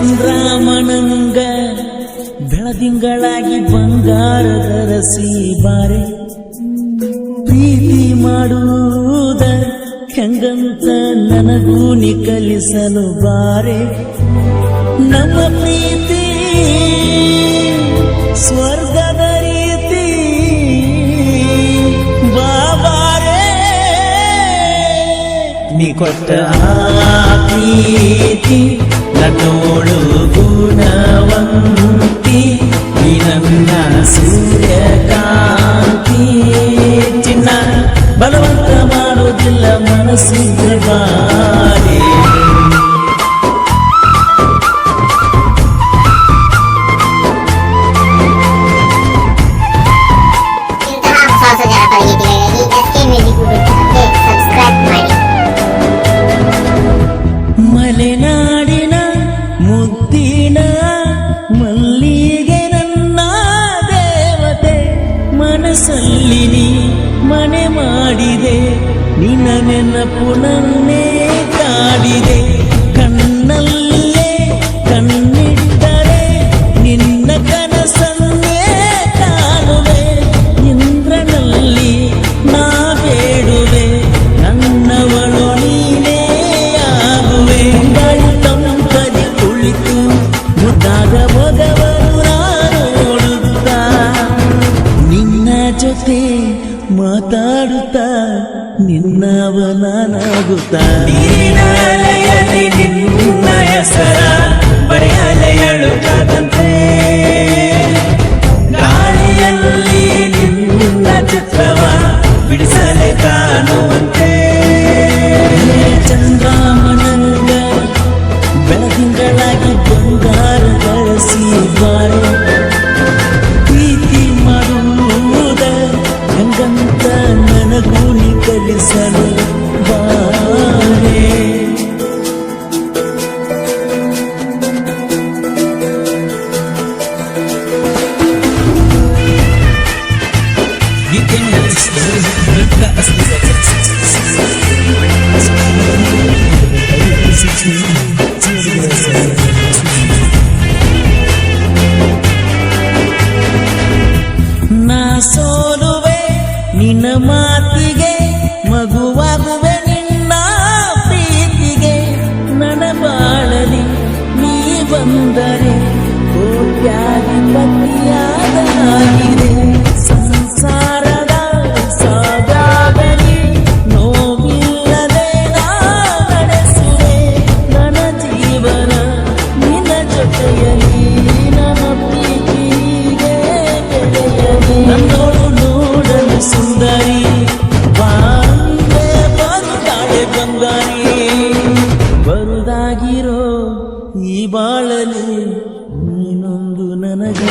ಚಂದ್ರಮಣಂಗ ಬೆಳದಿಂಗಳಾಗಿ ಬಂಗಾರದ ರಸಿ ಬಾರೆ ಪ್ರೀತಿ ಮಾಡುವುದ ಹೆಂಗಂತ ನನಗೂ ನೀ ಕಲಿಸಲು ಬಾರೆ ನಮ್ಮ ಪ್ರೀತಿ ಸ್ವರ್ಗದ ರೀತಿ ಬಾಬಾರೆ ನೀ ಕೊಟ್ಟ ಪ್ರೀತಿ ನನ್ನೋಳು ಗುಣವಂತಿ ಈ ನನ್ನ ಸೂರ್ಯಕಾಂತಿ ಚಿನ್ನ ಬಲವಂತ ಮಾಡೋದಿಲ್ಲ ಮನಸ್ಸಿಗೆ ಬಾರಿ ಮಲೆನಾಡಿನ ಮುದ್ದಿನ ಮಲ್ಲಿಗೆ ನನ್ನ ದೇವತೆ ಮನಸ್ಸಲ್ಲಿ ನೀ ಮನೆ ಮಾಡಿದೆ ನಿನ್ನ ನೆನಪು ನನ್ನೇ ಕಾಡಿದೆ ಕಣ್ಣಲ್ಲೇ ಕಣ್ಣಿಟ್ಟರೆ ನಿನ್ನ ಕನಸನ್ನೇ ಕಾಣುವೆ ಇಂದ್ರನಲ್ಲಿ ನಾ ಬೇಡುವೆ ನನ್ನವಳು ನೀನೇ ಆಗುವೆ ತಂಪದಿ ಕುಳಿತು ಮುದ್ದಾದ ಮಗವರು ನೋಡುತ್ತ ನಿನ್ನ ಜೊತೆ ಮಾತಾಡುತ್ತಾ ನಿನ್ನವನಾಗುತ್ತ ನೀನಾಲಯಲ್ಲಿ ನಿನ್ನ ಹೆಸರ ಬರೆಯಲೆಯಳುತ್ತಂತೆ ಗಾಳಿಯಲ್ಲಿ ನಿನ್ನ ಚಿತ್ರವ ಬಿಡಿಸಲೆ ಕಾಣುವಂತೆ ಚಂದ್ರಮಣಂಗ ಬೆಳದಿಂಗಳಾಗಿ ಬಂಗಾರ ಬಳಸಿ ಬಾರೆ ಪ್ರೀತಿ ಮಾಡುವುದ ಹೆಂಗಂತ ನನಗೂ ನೀ ಕಲಿಸಲು ಬಾರೆ ನಾ ಸೋಲುವೆ ನಿನ್ನ ಮಾತಿಗೆ ಮಗುವಾಗುವೆ ನಿನ್ನ ಪ್ರೀತಿಗೆ ನನ್ನ ಬಾಳಲಿ ನೀ ಬಂದರೆ ಕೋಟ್ಯಾಧಿಪತಿಯಾಗಿದೆ ಸಂಸಾರದ ಸಾಗಾಗಲಿ ನೋವಿಲ್ಲದೆ ನಾ ನಡೆಸುವೆ ನನ್ನ ಜೀವನ ನಿನ್ನ ಜೊತೆಯಲ್ಲಿ ನನ್ನ ಪ್ರೀತಿಗೆ ಬೆಳೆಯಲಿ ನನ್ನೋಳು ನೋಡಲು ಸುಂದರಿ ಬಾಂದೆ ಬರುತ್ತಾಳೆ ಬಂಗಾರಿ ಬರುದಾಗಿರೋ ಈ ಬಾಳಲಿ ನೀನೊಂದು ನನಗೆ